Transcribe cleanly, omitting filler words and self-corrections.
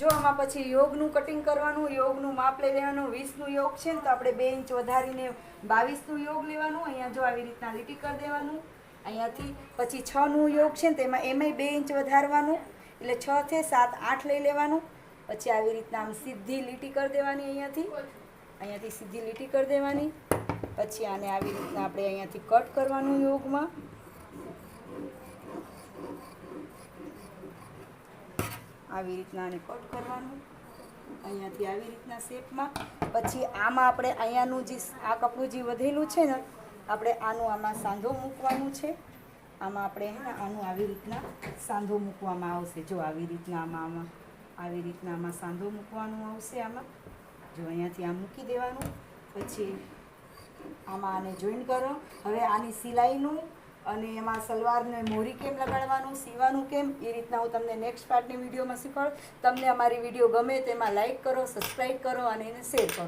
જો આમાં પછી યોગનું કટિંગ કરવાનું, યોગનું માપ લઈ લેવાનું. 20નું યોગ છે ને તો આપણે 2 ઇંચ વધારીને 22નું યોગ લેવાનું. અહીંયા જો આવી રીતના લીટી કરી દેવાનું. અહીંયાથી પછી 6નું યોગ છે ને તેમાં એમાંય 2 ઇંચ વધારવાનું, એટલે 6 થી 7 8 લઈ લેવાનું. પછી આવી રીતના આમ સીધી લીટી કરી દેવાની. અહીંયાથી સીધી લીટી કરી દેવાની. પછી આને આવી રીતના આપણે અહીંયાથી કટ કરવાનું યોગમાં. આવી રીતના આને કટ કરવાનું અહીંયાથી આવી રીતના શેપમાં. પછી આમાં આપણે અહીંયાનું જે આ કપડું જે વધેલું છે ને આપણે આનું આમાં સાંધો મૂકવાનું છે. આમાં આપણે આનું આવી રીતના સાંધો મૂકવામાં આવશે. જો આવી રીતના આમાં આવી રીતના આમાં સાંધો મૂકવાનું આવશે. આમાં જો અહીંયાથી આ મૂકી દેવાનું. પછી આમાં આને જોઈન કરો. હવે આની સિલાઈનું અને એમાં સલવારને મોરી કેમ લગાડવાનું, સીવાનું કેમ, એ રીતના હું તમને નેક્સ્ટ પાર્ટની વિડીયોમાં શીખવાડું. તમને અમારી વિડીયો ગમે તેમાં લાઈક કરો, સબસ્ક્રાઈબ કરો અને એને શેર કરો.